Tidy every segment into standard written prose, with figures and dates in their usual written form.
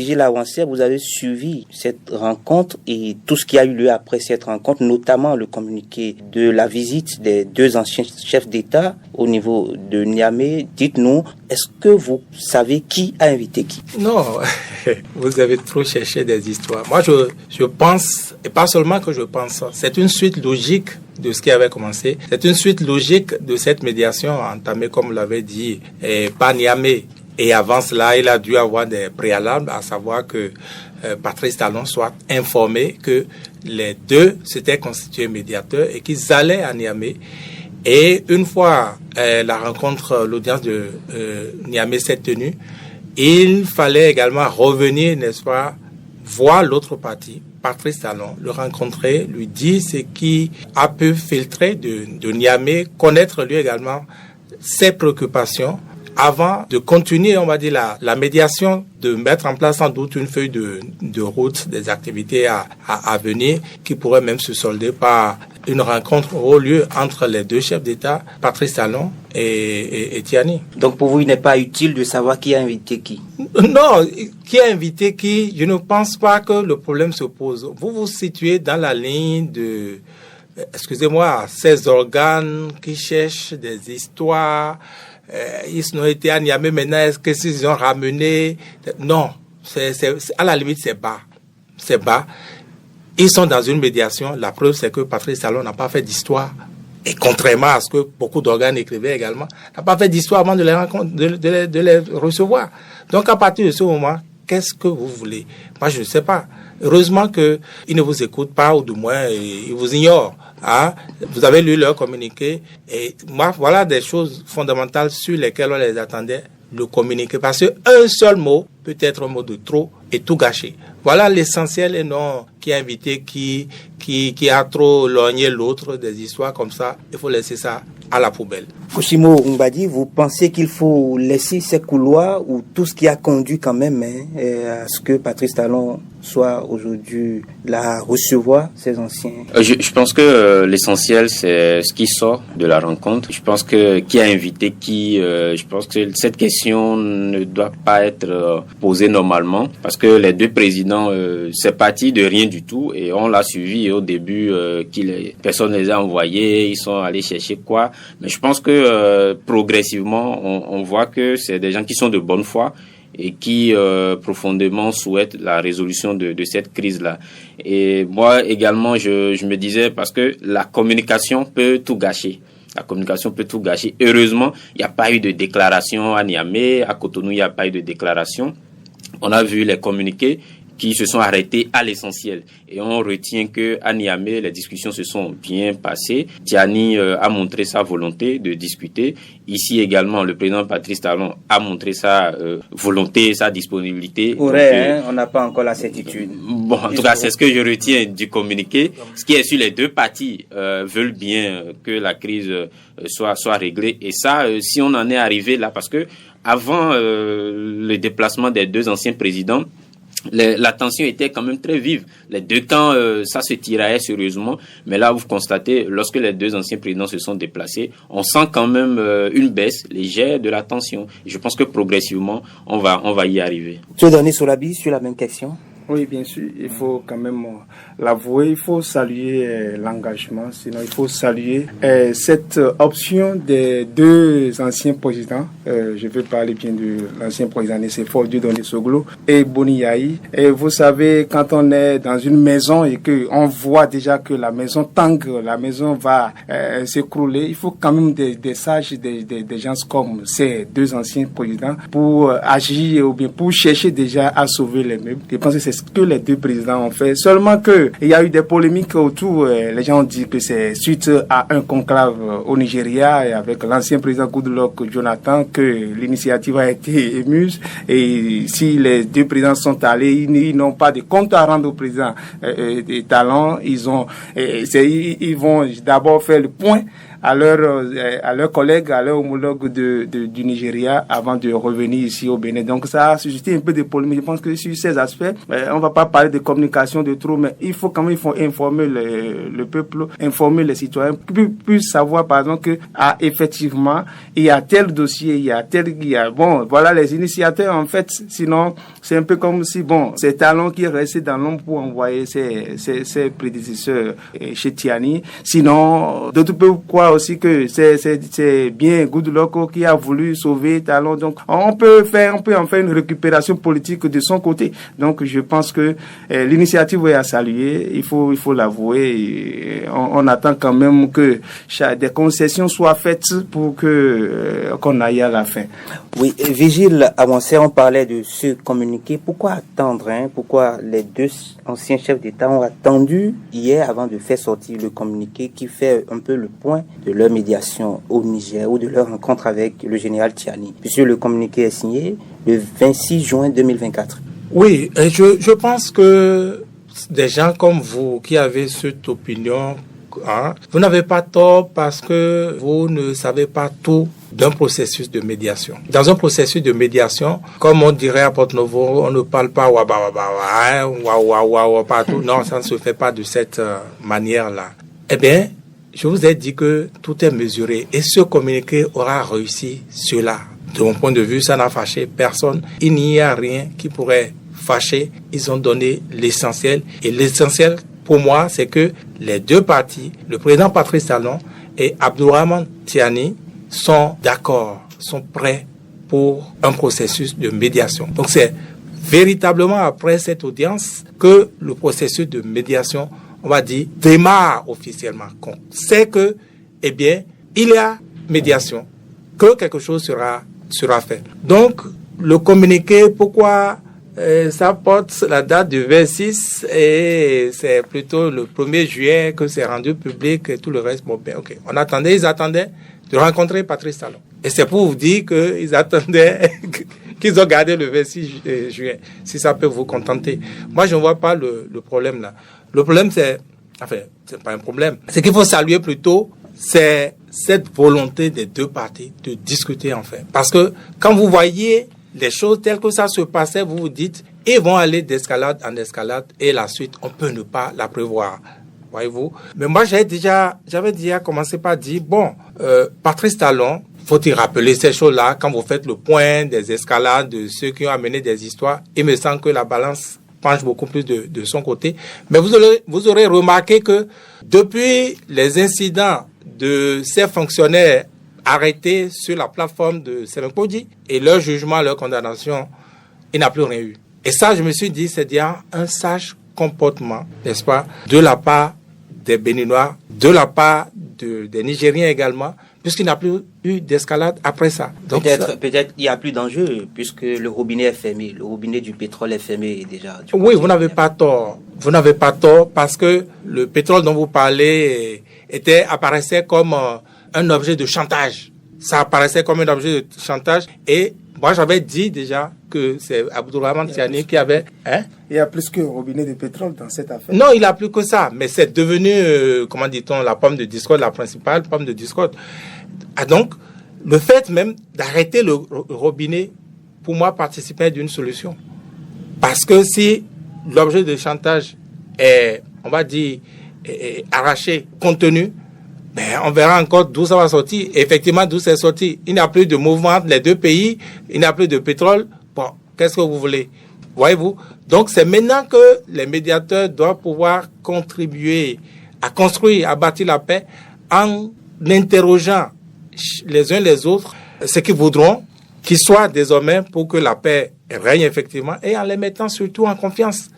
Gilles Laouansè, vous avez suivi cette rencontre et tout ce qui a eu lieu après cette rencontre, notamment le communiqué de la visite des deux anciens chefs d'État au niveau de Niamey. Dites-nous, est-ce que vous savez qui a invité qui? Non, vous avez trop cherché des histoires. Moi, je pense, et pas seulement que je pense, c'est une suite logique de ce qui avait commencé. C'est une suite logique de cette médiation entamée, comme vous l'avez dit, par Niamey. Et avant cela, il a dû avoir des préalables, à savoir que Patrice Talon soit informé que les deux s'étaient constitués médiateurs et qu'ils allaient à Niamey. Et une fois la rencontre, l'audience de Niamey s'est tenue, il fallait également revenir, n'est-ce pas, voir l'autre partie, Patrice Talon, le rencontrer, lui dire ce qui a pu filtrer de Niamey, connaître lui également ses préoccupations, avant de continuer, on va dire, la médiation, de mettre en place sans doute une feuille de route des activités à venir qui pourrait même se solder par une rencontre au lieu entre les deux chefs d'État, Patrice Talon et Tiani. Donc pour vous, il n'est pas utile de savoir qui a invité qui? Non, qui a invité qui, je ne pense pas que le problème se pose. Vous vous situez dans la ligne de, excusez-moi, ces organes qui cherchent des histoires. Ils ont été à Niamey, maintenant, est-ce que s'ils ont ramené? Non, c'est à la limite, c'est bas. C'est bas. Ils sont dans une médiation. La preuve, c'est que Patrice Talon n'a pas fait d'histoire. Et contrairement à ce que beaucoup d'organes écrivaient également, n'a pas fait d'histoire avant de les rencontrer, de les recevoir. Donc, à partir de ce moment, qu'est-ce que vous voulez? Moi, je ne sais pas. Heureusement qu'ils ne vous écoutent pas, ou du moins, ils vous ignorent. Hein? Vous avez lu leur communiqué. Et moi, voilà des choses fondamentales sur lesquelles on les attendait, le communiqué. Parce qu'un seul mot peut être un mot de trop et tout gâcher. Voilà l'essentiel, et non qui a invité qui a trop lorgné l'autre, des histoires comme ça. Il faut laisser ça à la poubelle. Fouchimo Mbadi, vous pensez qu'il faut laisser ces couloirs ou tout ce qui a conduit quand même à ce que Patrice Talon soit aujourd'hui là, recevoir ses anciens? Je pense que l'essentiel, c'est ce qui sort de la rencontre. Je pense que qui a invité qui, je pense que cette question ne doit pas être posée normalement, parce que les deux présidents, c'est parti de rien du tout, et on l'a suivi au début, personne ne les a envoyés, ils sont allés chercher quoi. Mais je pense que progressivement, on voit que c'est des gens qui sont de bonne foi et qui profondément souhaitent la résolution de cette crise-là. Et moi également, je me disais, parce que la communication peut tout gâcher. La communication peut tout gâcher. Heureusement, il n'y a pas eu de déclaration à Niamey, à Cotonou, il n'y a pas eu de déclaration. On a vu les communiqués qui se sont arrêtés à l'essentiel. Et on retient que à Niamey, les discussions se sont bien passées. Tiani a montré sa volonté de discuter. Ici également, le président Patrice Talon a montré sa volonté, sa disponibilité. On n'a pas encore la certitude. Bon, en tout cas, c'est ce que je retiens du communiqué. Ce qui est sûr, les deux parties veulent bien que la crise soit réglée. Et ça, si on en est arrivé là, parce que avant le déplacement des deux anciens présidents, la tension était quand même très vive. Les deux camps, ça se tiraillait sérieusement. Mais là, vous constatez, lorsque les deux anciens présidents se sont déplacés, on sent quand même une baisse légère de la tension. Je pense que progressivement, on va y arriver. Tu veux donner sur l'habit sur la même question? Oui, bien sûr, il faut quand même l'avouer, il faut saluer l'engagement, sinon il faut saluer cette option des deux anciens présidents. Je veux parler bien de l'ancien président Nicéphore Dieudonné Soglo et Boni Yahi. Et vous savez, quand on est dans une maison et que on voit déjà que la maison tangue, la maison va s'écrouler, il faut quand même des sages, des gens comme ces deux anciens présidents pour agir ou bien pour chercher déjà à sauver les meubles. Je pense que c'est ce que les deux présidents ont fait. Seulement que il y a eu des polémiques autour. Les gens ont dit que c'est suite à un conclave au Nigeria et avec l'ancien président Goodluck Jonathan que l'initiative a été émuse. Et si les deux présidents sont allés, ils n'ont pas de compte à rendre au président des Talons. Ils vont d'abord faire le point à leurs collègues, à leurs homologues du Nigeria avant de revenir ici au Bénin. Donc ça a suscité un peu de polémique. Je pense que sur ces aspects, on va pas parler de communication de trop, mais il faut informer le peuple, informer les citoyens, puissent savoir par exemple que effectivement il y a tel dossier, bon, voilà les initiateurs en fait. Sinon c'est un peu comme si c'est Talon qui est resté dans l'ombre pour envoyer ses prédécesseurs chez Tiani. Sinon d'autres peuvent croire aussi que c'est bien Goodluck qui a voulu sauver Talon. Donc on peut en faire une récupération politique de son côté. Donc je pense que l'initiative est à saluer, il faut l'avouer. On attend quand même que des concessions soient faites pour qu'on aille à la fin. Oui, Vigile Avancé, on parlait de ce communiqué. Pourquoi attendre, Pourquoi les deux anciens chefs d'État ont attendu hier avant de faire sortir le communiqué qui fait un peu le point de leur médiation au Niger ou de leur rencontre avec le général Tiani, puisque le communiqué est signé le 26 juin 2024. Oui, et je pense que des gens comme vous qui avez cette opinion, vous n'avez pas tort parce que vous ne savez pas tout d'un processus de médiation. Dans un processus de médiation, comme on dirait à Porto-Novo, on ne parle pas partout. Non, ça ne se fait pas de cette manière-là. Eh bien, je vous ai dit que tout est mesuré et ce communiqué aura réussi cela. De mon point de vue, ça n'a fâché personne. Il n'y a rien qui pourrait fâcher. Ils ont donné l'essentiel. Et l'essentiel, pour moi, c'est que les deux partis, le président Patrice Talon et Abdourahmane Tiani, sont d'accord, sont prêts pour un processus de médiation. Donc c'est véritablement après cette audience que le processus de médiation, on va dire, démarre officiellement. Qu'on sait que, eh bien, il y a médiation, que quelque chose sera fait. Donc, le communiqué, pourquoi ça porte la date du 26 et c'est plutôt le 1er juillet que c'est rendu public et tout le reste. Bon, ben, ok. Ils attendaient de rencontrer Patrice Talon. Et c'est pour vous dire qu'ils attendaient, qu'ils ont gardé le 26 juillet. Si ça peut vous contenter. Moi, je ne vois pas le problème là. Le problème, c'est pas un problème. C'est qu'il faut saluer plutôt, c'est cette volonté des deux parties de discuter enfin. Parce que quand vous voyez les choses telles que ça se passait, vous vous dites, ils vont aller d'escalade en escalade et la suite, on peut ne pas la prévoir. Voyez-vous? Mais moi, j'avais déjà commencé par dire, Patrice Talon, faut-il rappeler ces choses-là quand vous faites le point des escalades, de ceux qui ont amené des histoires. Il me semble que la balance penche beaucoup plus de son côté. Mais vous aurez remarqué que depuis les incidents de ces fonctionnaires arrêtés sur la plateforme de Sémékodi et leur jugement, leur condamnation, il n'a plus rien eu. Et ça, je me suis dit, c'est déjà un sage comportement, n'est-ce pas, de la part des Béninois, de la part des Nigériens également, puisqu'il n'a plus eu d'escalade après ça. Donc peut-être il n'y a plus d'enjeu, puisque le robinet est fermé, le robinet du pétrole est fermé déjà. Oui, vous n'avez pas tort. Vous n'avez pas tort parce que le pétrole dont vous parlez apparaissait comme un objet de chantage. Ça apparaissait comme un objet de chantage et moi j'avais dit déjà que c'est Abdourahmane Tiani qui avait... Il y a plus que robinet de pétrole dans cette affaire. Non, il n'y a plus que ça, mais c'est devenu, comment dit-on, la pomme de discorde, la principale pomme de discorde. Donc, le fait même d'arrêter le robinet, pour moi, participait d'une solution. Parce que si l'objet de chantage est, on va dire, arraché, contenu, on verra encore d'où ça va sortir. Et effectivement, d'où c'est sorti. Il n'y a plus de mouvement entre les deux pays, il n'y a plus de pétrole. Bon, qu'est-ce que vous voulez? Voyez-vous? Donc, c'est maintenant que les médiateurs doivent pouvoir contribuer à construire, à bâtir la paix en interrogeant les uns les autres ce qu'ils voudront qu'il soit désormais pour que la paix règne effectivement et en les mettant surtout en confiance.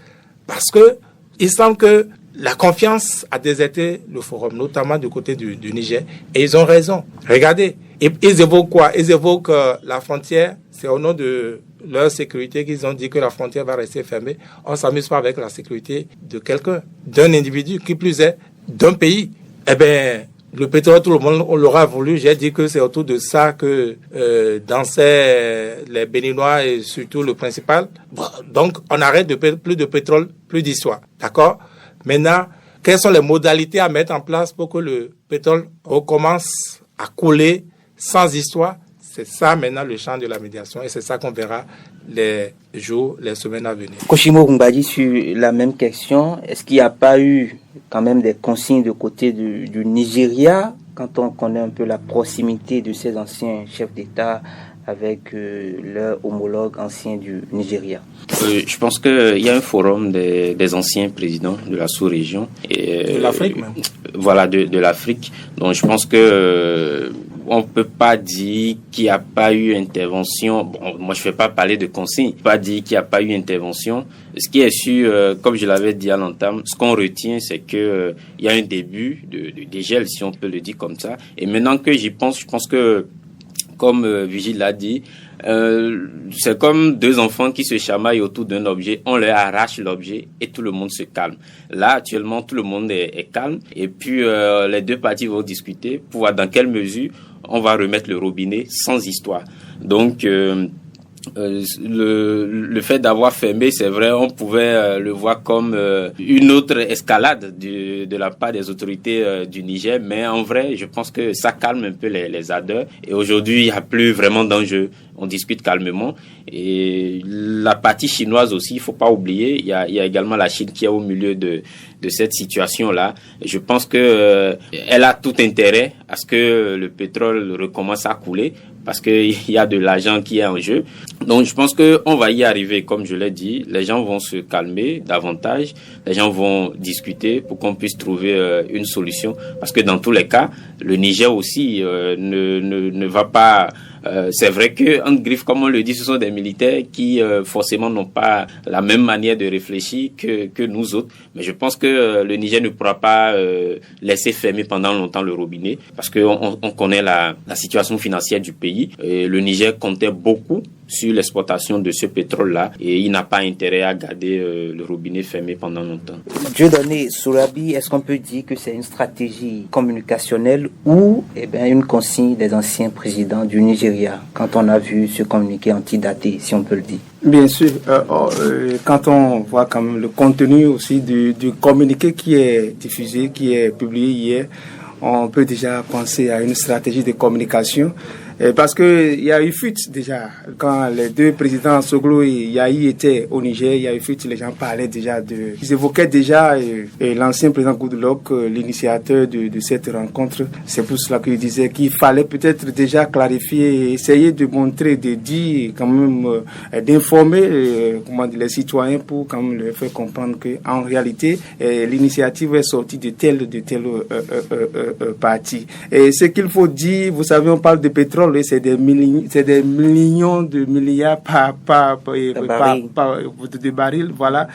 Parce que il semble que la confiance a déserté le forum, notamment du côté du Niger. Et ils ont raison. Regardez, ils évoquent quoi? Ils évoquent la frontière. C'est au nom de leur sécurité qu'ils ont dit que la frontière va rester fermée. On ne s'amuse pas avec la sécurité de quelqu'un, d'un individu, qui plus est, d'un pays. Eh bien, le pétrole, tout le monde on l'aura voulu. J'ai dit que c'est autour de ça que dansaient les Béninois et surtout le principal. Donc, on arrête plus de pétrole, plus d'histoire. D'accord? Maintenant, Quelles sont les modalités à mettre en place pour que le pétrole recommence à couler sans histoire? C'est ça maintenant le champ de la médiation et c'est ça qu'on verra les jours, les semaines à venir. Koshimo Rumbadi, sur la même question, est-ce qu'il n'y a pas eu quand même des consignes de côté du Nigeria quand on connaît un peu la proximité de ces anciens chefs d'État avec leurs homologues anciens du Nigeria? Je pense qu'il y a un forum des anciens présidents de la sous-région. De l'Afrique même. Voilà, de l'Afrique. Donc je pense que on ne peut pas dire qu'il n'y a pas eu intervention. Bon, moi, je ne vais pas parler de consigne. Je ne peux pas dire qu'il n'y a pas eu intervention. Ce qui est sûr, comme je l'avais dit à l'entame, ce qu'on retient, c'est qu'il y a un début de dégel, si on peut le dire comme ça. Et maintenant que j'y pense, je pense que, comme Vigile l'a dit, c'est comme deux enfants qui se chamaillent autour d'un objet. On leur arrache l'objet et tout le monde se calme. Là, actuellement, tout le monde est calme. Et puis, les deux parties vont discuter pour voir dans quelle mesure on va remettre le robinet sans histoire. Donc, le fait d'avoir fermé, c'est vrai, on pouvait le voir comme une autre escalade de la part des autorités du Niger, mais en vrai, je pense que ça calme un peu les ardeurs. Et aujourd'hui, il n'y a plus vraiment d'enjeu. On discute calmement. Et la partie chinoise aussi, il faut pas oublier, il y a également la Chine qui est au milieu de cette situation-là. Je pense que elle a tout intérêt à ce que le pétrole recommence à couler parce qu'il y a de l'argent qui est en jeu. Donc, je pense qu'on va y arriver, comme je l'ai dit. Les gens vont se calmer davantage. Les gens vont discuter pour qu'on puisse trouver une solution. Parce que dans tous les cas, le Niger aussi ne va pas... c'est vrai que, en griffe, comme on le dit, ce sont des militaires qui forcément n'ont pas la même manière de réfléchir que nous autres. Mais je pense que le Niger ne pourra pas laisser fermer pendant longtemps le robinet parce qu'on connaît la situation financière du pays. Et le Niger comptait beaucoup sur l'exploitation de ce pétrole-là et il n'a pas intérêt à garder le robinet fermé pendant longtemps. Dieudonné Sourabi, est-ce qu'on peut dire que c'est une stratégie communicationnelle ou une consigne des anciens présidents du Nigeria quand on a vu ce communiqué antidaté, si on peut le dire? Bien sûr, quand on voit quand même le contenu aussi du communiqué qui est diffusé, qui est publié hier, on peut déjà penser à une stratégie de communication. Parce que il y a eu fuite déjà quand les deux présidents Soglo et Yahi étaient au Niger, il y a eu fuite, les gens parlaient déjà ils évoquaient déjà l'ancien président Goodluck, l'initiateur de cette rencontre. C'est pour cela qu'il disait qu'il fallait peut-être déjà clarifier et essayer de montrer, de dire quand même, d'informer les citoyens pour quand même leur faire comprendre que en réalité l'initiative est sortie de tel parti. Et ce qu'il faut dire, vous savez, on parle de pétrole. C'est des millions de milliards de barils, voilà.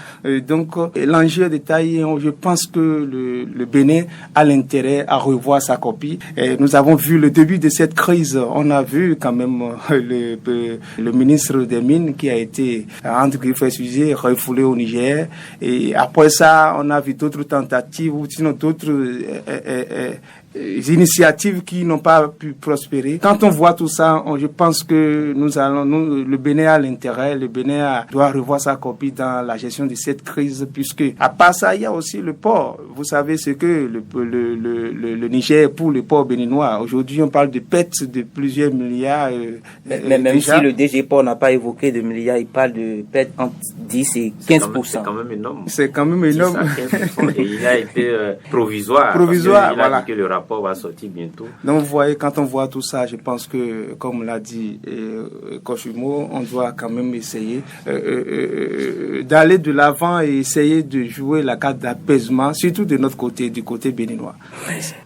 Donc l'enjeu de taille, je pense que le Bénin a l'intérêt à revoir sa copie. Et nous avons vu le début de cette crise. On a vu quand même le ministre des Mines qui a été entre griffes sujet refoulé au Niger. Et après ça, on a vu d'autres tentatives ou sinon d'autres initiatives qui n'ont pas pu prospérer. Quand on voit tout ça, je pense que le Bénin a l'intérêt, le Bénin doit revoir sa copie dans la gestion de cette crise, puisque à part ça, il y a aussi le port. Vous savez ce que le Niger pour le port béninois. Aujourd'hui, on parle de pertes de plusieurs milliards. Mais même si le DG Port n'a pas évoqué de milliards, il parle de pertes entre 10 et 15%. C'est quand même énorme. C'est quand même énorme. 10 à 15%, et il a été provisoire. Provisoire, il a dit que le rapport va sortir bientôt. Donc, vous voyez, quand on voit tout ça, je pense que, comme l'a dit Koshimo, on doit quand même essayer d'aller de l'avant et essayer de jouer la carte d'apaisement, surtout de notre côté, du côté béninois.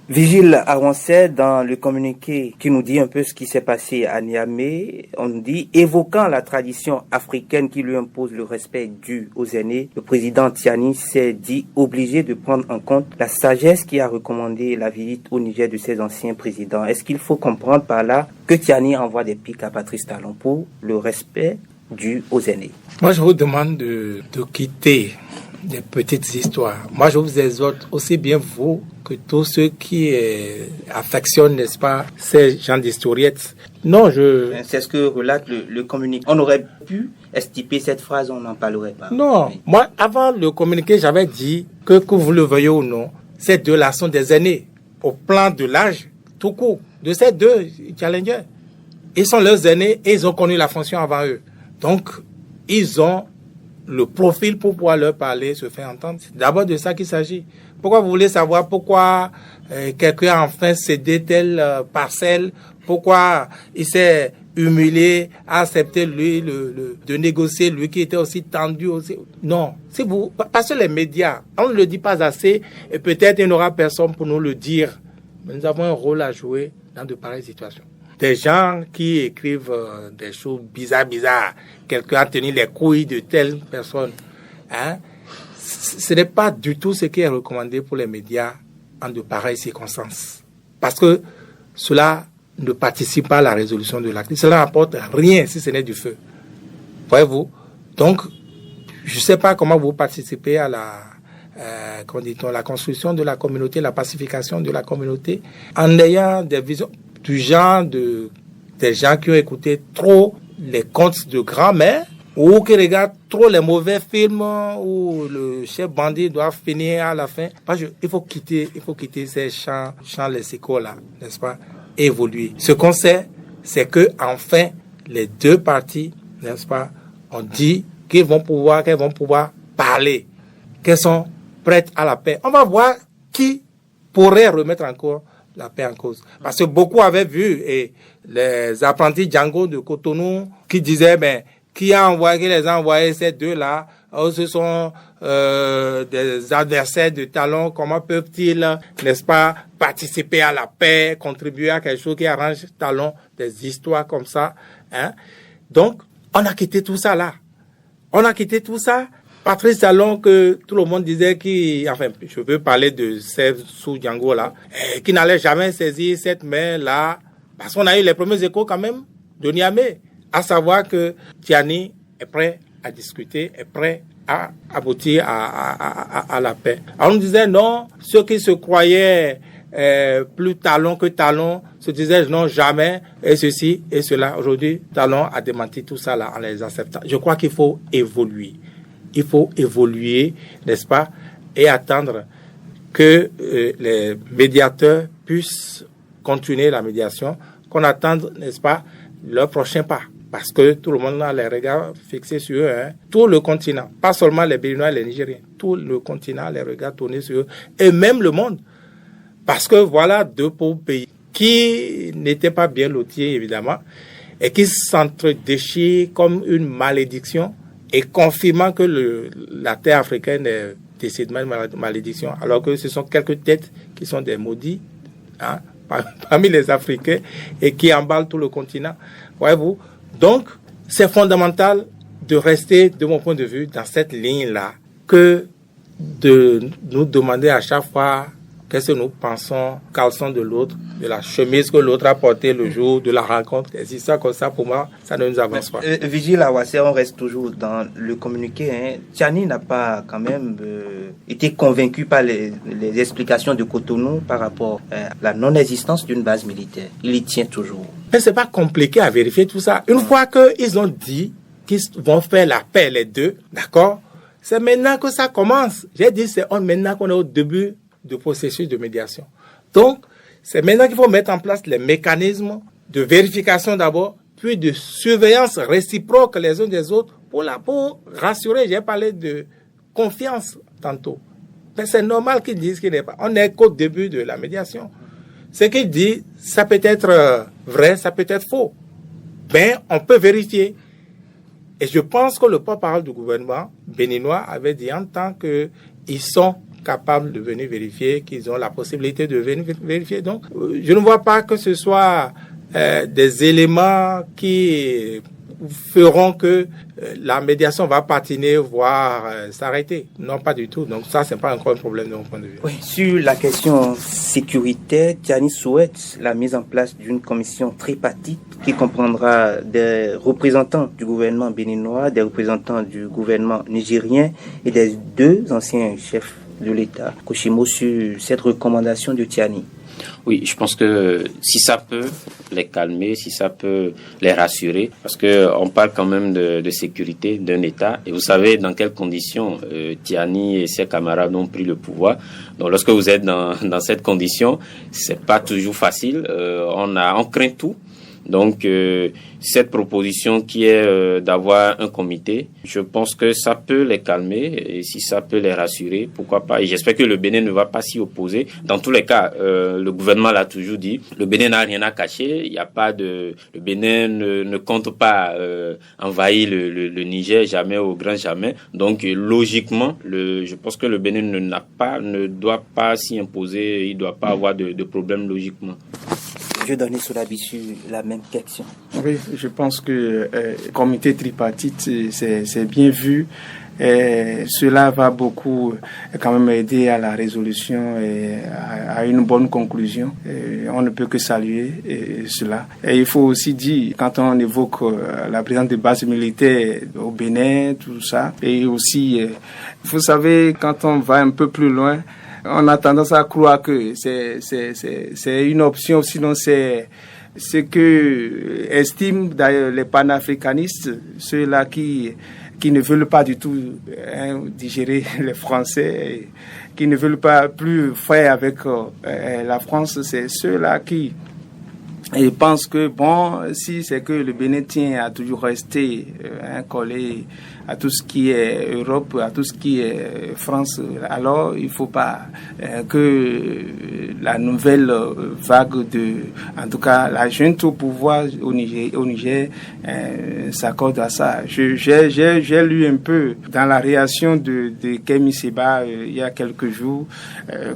Vigile Aroncet, dans le communiqué qui nous dit un peu ce qui s'est passé à Niamey, on nous dit, évoquant la tradition africaine qui lui impose le respect dû aux aînés, le président Tiani s'est dit obligé de prendre en compte la sagesse qui a recommandé la visite au Niger de ses anciens présidents. Est-ce qu'il faut comprendre par là que Tiani envoie des pics à Patrice Talon pour le respect dû aux aînés? Moi, je vous demande de quitter des petites histoires. Moi, je vous exhorte aussi bien vous que tous ceux qui affectionnent, n'est-ce pas, ces gens d'historiettes. Non, c'est ce que relate le communiqué. On aurait pu estiper cette phrase, on n'en parlerait pas. Non, oui. Moi, avant le communiqué, j'avais dit que vous le veuillez ou non, ces deux-là sont des aînés au plan de l'âge tout court de ces deux challengers. Ils sont leurs aînés et ils ont connu la fonction avant eux. Donc, ils ont le profil pour pouvoir leur parler, se faire entendre. C'est d'abord de ça qu'il s'agit. Pourquoi vous voulez savoir pourquoi quelqu'un a enfin cédé telle parcelle, pourquoi il s'est humilié, a accepté lui de négocier, lui qui était aussi tendu aussi. Non, c'est vous, parce que les médias, on ne le dit pas assez et peut-être il n'y aura personne pour nous le dire. Mais nous avons un rôle à jouer dans de pareilles situations. Des gens qui écrivent des choses bizarres, quelqu'un a tenu les couilles de telle personne, hein? Ce n'est pas du tout ce qui est recommandé pour les médias en de pareilles circonstances. Parce que cela ne participe pas à la résolution de la crise. Cela n'apporte rien si ce n'est du feu. Voyez-vous? Donc, je ne sais pas comment vous participez à la construction de la communauté, la pacification de la communauté, en ayant des visions du genre des gens qui ont écouté trop les contes de grand-mère ou qui regardent trop les mauvais films où le chef bandit doit finir à la fin. Parce qu'il faut quitter ces champs lexicaux là, n'est-ce pas, et évoluer. Ce qu'on sait, c'est que enfin les deux parties, n'est-ce pas, ont dit qu'elles vont pouvoir parler, qu'elles sont prêtes à la paix. On va voir qui pourrait remettre encore la paix en cause. Parce que beaucoup avaient vu les apprentis Django de Cotonou qui disaient, qui les a envoyés ces deux-là, ce sont des adversaires de Talon, comment peuvent-ils, n'est-ce pas, participer à la paix, contribuer à quelque chose qui arrange Talon, des histoires comme ça, hein. Donc, on a quitté tout ça là. Patrice Talon, que tout le monde disait je veux parler de sous Django là, qui n'allait jamais saisir cette main-là, parce qu'on a eu les premiers échos quand même de Niamey, à savoir que Tiani est prêt à discuter, est prêt à aboutir à la paix. Alors on disait non, ceux qui se croyaient plus Talon que Talon se disaient non, jamais, et ceci et cela. Aujourd'hui, Talon a démenti tout ça là en les acceptant. Je crois qu'il faut évoluer. Il faut évoluer, n'est-ce pas, et attendre que les médiateurs puissent continuer la médiation, qu'on attende, n'est-ce pas, leur prochain pas. Parce que tout le monde a les regards fixés sur eux, hein. Tout le continent, pas seulement les Béninois et les Nigériens, tout le continent a les regards tournés sur eux, et même le monde. Parce que voilà deux pauvres pays qui n'étaient pas bien lotis, évidemment, et qui s'entre-déchirent comme une malédiction, et confirmant que la terre africaine est décidément une malédiction, alors que ce sont quelques têtes qui sont des maudits, hein, parmi les Africains, et qui emballent tout le continent. Voyez-vous? Donc, c'est fondamental de rester, de mon point de vue, dans cette ligne-là, que de nous demander à chaque fois qu'est-ce que nous pensons, caleçon de l'autre, de la chemise que l'autre a portée le jour de la rencontre. Et si ça comme ça, pour moi, ça ne nous avance pas. Vigile Awase, on reste toujours dans le communiqué. Hein. Tiani n'a pas quand même été convaincu par les explications de Cotonou par rapport à la non-existence d'une base militaire. Il y tient toujours. Mais c'est pas compliqué à vérifier tout ça. Une fois qu'ils ont dit qu'ils vont faire la paix, les deux, d'accord? C'est maintenant que ça commence. J'ai dit, c'est maintenant qu'on est au début du processus de médiation. Donc, c'est maintenant qu'il faut mettre en place les mécanismes de vérification d'abord, puis de surveillance réciproque les uns des autres pour rassurer. J'ai parlé de confiance tantôt. Mais c'est normal qu'ils disent qu'il n'est pas. On n'est qu'au début de la médiation. Ce qu'il dit, ça peut être vrai, ça peut être faux. Mais on peut vérifier. Et je pense que le porte-parole du gouvernement béninois avait dit en tant qu'ils sont capables de venir vérifier, qu'ils ont la possibilité de venir vérifier. Donc, je ne vois pas que ce soit des éléments qui feront que la médiation va patiner, voire s'arrêter. Non, pas du tout. Donc ça, c'est pas encore un problème de mon point de vue. Oui, sur la question sécuritaire, Tiani souhaite la mise en place d'une commission tripartite qui comprendra des représentants du gouvernement béninois, des représentants du gouvernement nigérien et des 2 anciens chefs de l'État. Koshimo, sur cette recommandation de Tiani. Oui, je pense que si ça peut les calmer, si ça peut les rassurer, parce que on parle quand même de sécurité d'un État, et vous savez dans quelles conditions Tiani et ses camarades ont pris le pouvoir. Donc lorsque vous êtes dans cette condition, c'est pas toujours facile. On craint tout. Donc, cette proposition qui est d'avoir un comité, je pense que ça peut les calmer et si ça peut les rassurer, pourquoi pas. Et j'espère que le Bénin ne va pas s'y opposer. Dans tous les cas, le gouvernement l'a toujours dit, le Bénin n'a rien à cacher. Il n'y a pas le Bénin ne compte pas envahir le Niger, jamais au grand jamais. Donc, logiquement, je pense que le Bénin ne doit pas s'y imposer. Il ne doit pas avoir de problème logiquement. Je donnais sur la même question. Oui, je pense que comité tripartite, c'est bien vu. Cela va beaucoup quand même aider à la résolution et à une bonne conclusion. On ne peut que saluer cela. Et il faut aussi dire, quand on évoque la présence de bases militaires au Bénin, tout ça, et aussi, vous savez, quand on va un peu plus loin, on a tendance à croire que c'est une option, sinon c'est ce que estiment d'ailleurs les panafricanistes, ceux-là qui ne veulent pas du tout digérer les Français, qui ne veulent pas plus faire avec la France, c'est ceux-là qui pensent que bon, si c'est que le Bénin tient à toujours rester collé à tout ce qui est Europe, à tout ce qui est France, alors il ne faut pas que la nouvelle vague en tout cas la junte au pouvoir au Niger s'accorde à ça. J'ai lu un peu dans la réaction de Kemi Seba il y a quelques jours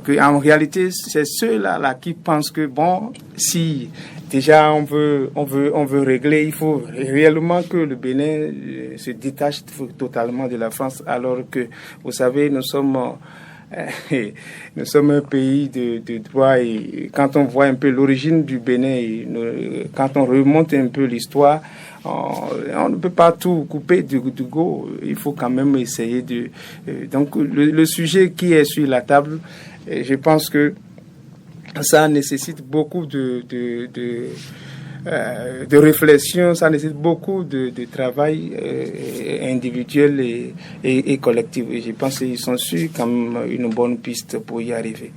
que en réalité c'est ceux-là qui pensent que bon, si déjà on veut régler, il faut réellement que le Bénin se détache totalement de la France, alors que vous savez nous sommes un pays de droit, et quand on voit un peu l'origine du Bénin, quand on remonte un peu l'histoire, on ne peut pas tout couper du go. Il faut quand même essayer donc le sujet qui est sur la table, je pense que ça nécessite beaucoup de réflexion, ça nécessite beaucoup de travail individuel et collectif. Et je pense qu'ils sont sur comme une bonne piste pour y arriver.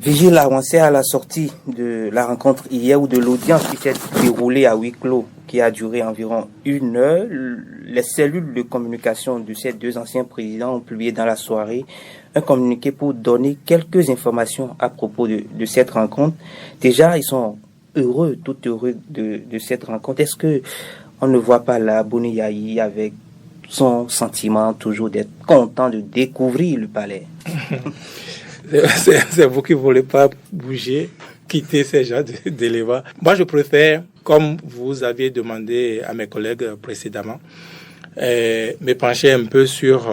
Vigile avancé à la sortie de la rencontre hier ou de l'audience qui s'est déroulée à huis clos, qui a duré environ 1 heure. Les cellules de communication de ces 2 anciens présidents ont publié dans la soirée un communiqué pour donner quelques informations à propos de cette rencontre. Déjà, ils sont tout heureux de cette rencontre. Est-ce que on ne voit pas la Boni Yayi avec son sentiment toujours d'être content de découvrir le palais? C'est vous qui ne voulez pas bouger, quitter ces gens d'éléments. Moi, je préfère, comme vous aviez demandé à mes collègues précédemment, me pencher un peu sur,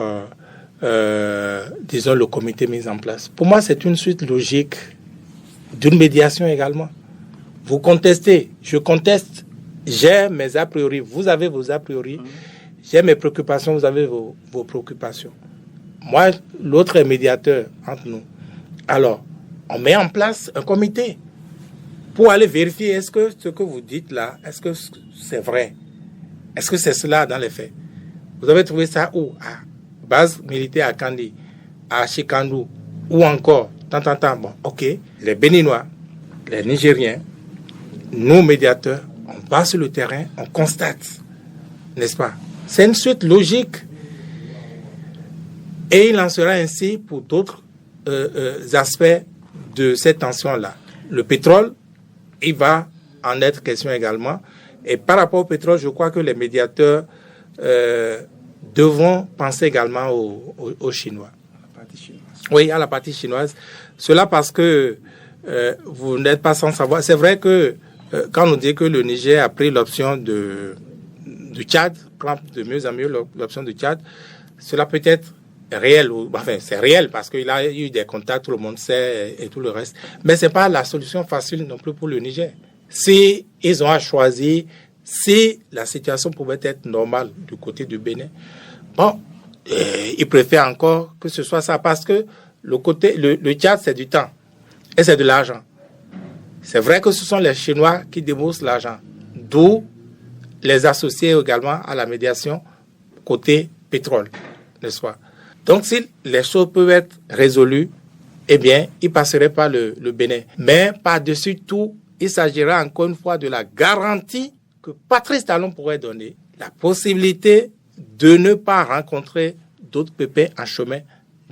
disons, le comité mis en place. Pour moi, c'est une suite logique d'une médiation également. Vous contestez, je conteste, j'ai mes a priori, vous avez vos a priori, j'ai mes préoccupations, vous avez vos préoccupations. Moi, l'autre est médiateur entre nous. Alors, on met en place un comité pour aller vérifier est-ce que ce que vous dites là, est-ce que c'est vrai? Est-ce que c'est cela dans les faits? Vous avez trouvé ça où? À base militaire à Kandi, à Chikandou, ou encore, bon, ok, les Béninois, les Nigériens, nous médiateurs, on passe sur le terrain, on constate, n'est-ce pas? C'est une suite logique. Et il en sera ainsi pour d'autres aspects de cette tension-là. Le pétrole, il va en être question également. Et par rapport au pétrole, je crois que les médiateurs devront penser également aux Chinois. La partie chinoise. Oui, à la partie chinoise. Cela parce que vous n'êtes pas sans savoir. C'est vrai que quand on dit que le Niger a pris l'option de du Tchad, prend de mieux en mieux l'option du Tchad. Cela peut être réel, enfin c'est réel parce qu'il a eu des contacts, tout le monde sait et tout le reste. Mais c'est pas la solution facile non plus pour le Niger. Si ils ont à choisir, si la situation pouvait être normale du côté du Bénin, bon, ils préfèrent encore que ce soit ça parce que le Tchad c'est du temps et c'est de l'argent. C'est vrai que ce sont les Chinois qui déboursent l'argent, d'où les associer également à la médiation côté pétrole, n'est-ce pas? Donc, si les choses peuvent être résolues, eh bien, ils passeraient par le Bénin. Mais par-dessus tout, il s'agira encore une fois de la garantie que Patrice Talon pourrait donner, la possibilité de ne pas rencontrer d'autres pépins en chemin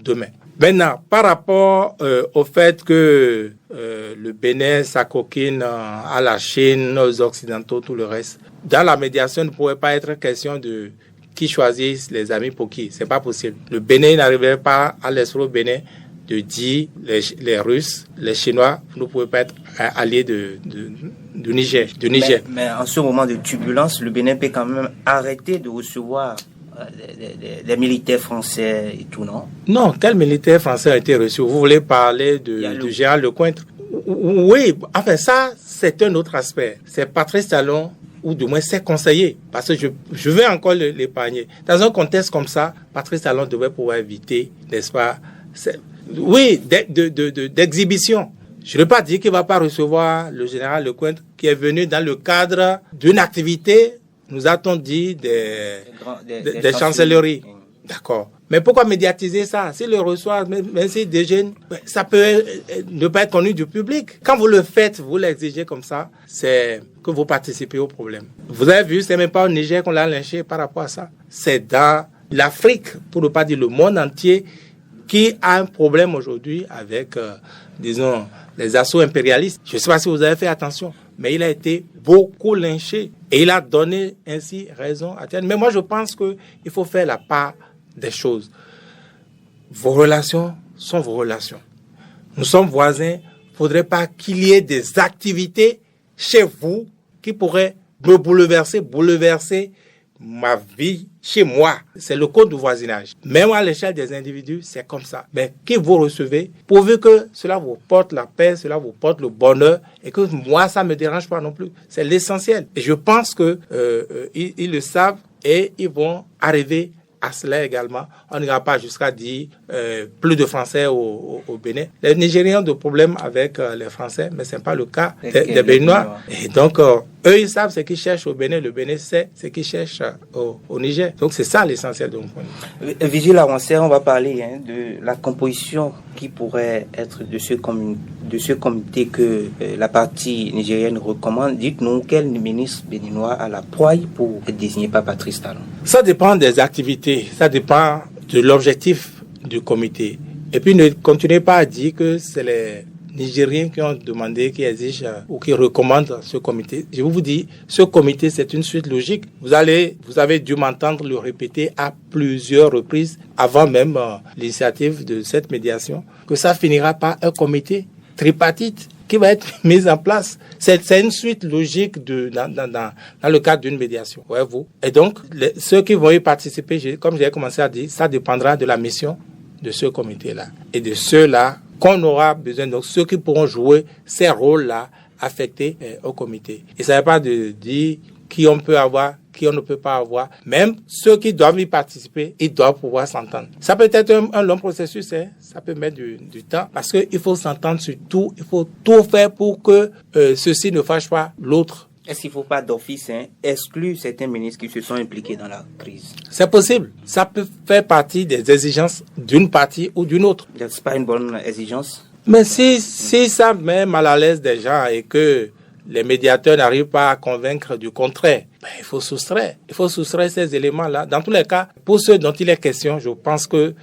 demain. Maintenant, par rapport au fait que le Bénin s'acoquine à la Chine, aux Occidentaux, tout le reste, dans la médiation, il ne pourrait pas être question de qui choisissent les amis pour qui. C'est pas possible. Le Bénin n'arriverait pas à l'esprit au Bénin de dire les Russes, les Chinois, vous ne pouvez pas être alliés du Niger. Mais en ce moment de turbulence, le Bénin peut quand même arrêter de recevoir les militaires français et tout, non? Non, quels militaires français ont été reçus? Vous voulez parler du général Lecointre? Oui, enfin ça, c'est un autre aspect. C'est Patrice Talon, ou du moins ses conseillers, parce que je vais encore l'épargner. Dans un contexte comme ça, Patrice Talon devait pouvoir éviter, n'est-ce pas, d'exhibition. Je ne veux pas dire qu'il ne va pas recevoir le général Lecointre qui est venu dans le cadre d'une activité, nous a-t-on dit, des chancelleries. D'accord. Mais pourquoi médiatiser ça? S'il le reçoit, même s'il déjeune, ça peut ne pas être connu du public. Quand vous le faites, vous l'exigez comme ça, c'est que vous participez au problème. Vous avez vu, c'est même pas au Niger qu'on l'a lynché par rapport à ça. C'est dans l'Afrique, pour ne pas dire le monde entier, qui a un problème aujourd'hui avec, disons, les assauts impérialistes. Je ne sais pas si vous avez fait attention, mais il a été beaucoup lynché et il a donné ainsi raison à Tienne. Mais moi, je pense qu'il faut faire la part des choses. Vos relations sont vos relations. Nous sommes voisins. Il ne faudrait pas qu'il y ait des activités chez vous qui pourraient me bouleverser ma vie chez moi. C'est le code du voisinage. Même à l'échelle des individus, c'est comme ça. Mais qui vous recevez, pourvu que cela vous porte la paix, cela vous porte le bonheur, et que moi, ça ne me dérange pas non plus. C'est l'essentiel. Et je pense que ils le savent et ils vont arriver à cela également. On n'ira pas jusqu'à dire plus de Français au Bénin. Les Nigériens ont des problèmes avec les Français, mais ce n'est pas le cas des Béninois. Et donc, eux, ils savent ce qu'ils cherchent au Bénin. Le Bénin sait ce qu'ils cherchent au Niger. Donc, c'est ça l'essentiel de mon point de vue. Vigile Avancé, on va parler de la composition qui pourrait être de ce comité que la partie nigérienne recommande. Dites-nous, quel ministre béninois a la poille pour être désigné par Patrice Talon? Ça dépend des activités, ça dépend de l'objectif du comité. Et puis ne continuez pas à dire que c'est les Nigériens qui ont demandé, qui exigent ou qui recommandent ce comité. Je vous dis, ce comité, c'est une suite logique. Vous avez dû m'entendre le répéter à plusieurs reprises avant même l'initiative de cette médiation, que ça finira par un comité tripartite qui va être mise en place. C'est une suite logique dans le cadre d'une médiation. Voyez-vous. Et donc, ceux qui vont y participer, comme j'ai commencé à dire, ça dépendra de la mission de ce comité-là et de ceux-là qu'on aura besoin. Donc, ceux qui pourront jouer ces rôles-là affectés au comité. Il ne s'agit pas de dire qui on peut avoir, qui on ne peut pas avoir. Même ceux qui doivent y participer, ils doivent pouvoir s'entendre. Ça peut être un long processus, ça peut mettre du temps, parce qu'il faut s'entendre sur tout, il faut tout faire pour que ceci ne fâche pas l'autre. Est-ce qu'il ne faut pas d'office exclure certains ministres qui se sont impliqués dans la crise? C'est possible. Ça peut faire partie des exigences d'une partie ou d'une autre. Ce n'est pas une bonne exigence? Mais si ça met mal à l'aise des gens et que les médiateurs n'arrivent pas à convaincre du contraire, il faut soustraire. Il faut soustraire ces éléments-là. Dans tous les cas, pour ceux dont il est question, je pense que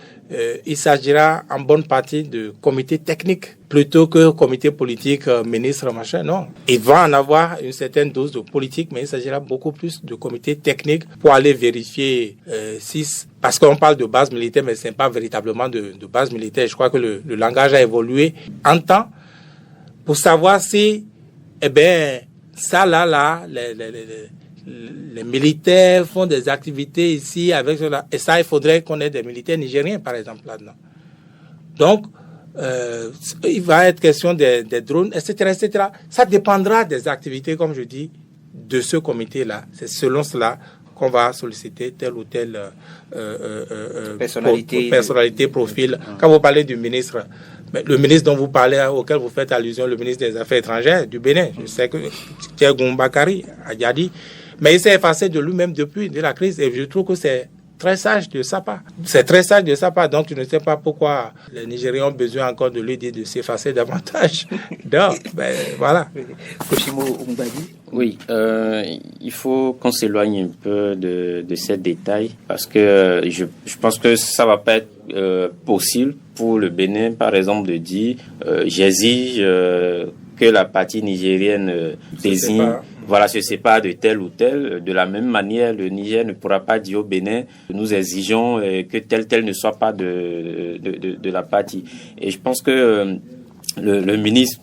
il s'agira en bonne partie de comité technique plutôt que comité politique, ministre, machin. Non. Il va en avoir une certaine dose de politique, mais il s'agira beaucoup plus de comité technique pour aller vérifier parce qu'on parle de base militaire, mais ce n'est pas véritablement de base militaire. Je crois que le langage a évolué en temps pour savoir si ça là, les militaires font des activités ici avec cela. Et ça, il faudrait qu'on ait des militaires nigériens, par exemple, là-dedans. Donc, il va être question des drones, etc., etc. Ça dépendra des activités, comme je dis, de ce comité-là. C'est selon cela qu'on va solliciter telle ou telle personnalité, profil. Quand vous parlez du ministre, le ministre dont vous parlez, auquel vous faites allusion, le ministre des Affaires étrangères du Bénin, je sais que Thiago Bakary a déjà dit, mais il s'est effacé de lui-même depuis la crise, et je trouve que c'est très sage de sa part. C'est très sage de sa part, donc je ne sais pas pourquoi les Nigériens ont besoin encore de lui dire de s'effacer davantage. Donc, voilà. Koshimo Umbadi. Oui, il faut qu'on s'éloigne un peu de ces détails parce que je pense que ça va pas être possible pour le Bénin, par exemple, de dire j'exige que la partie nigérienne désigne, se sépare de tel ou tel. De la même manière, le Niger ne pourra pas dire au Bénin, nous exigeons que tel ne soit pas de la partie. Et je pense que le ministre,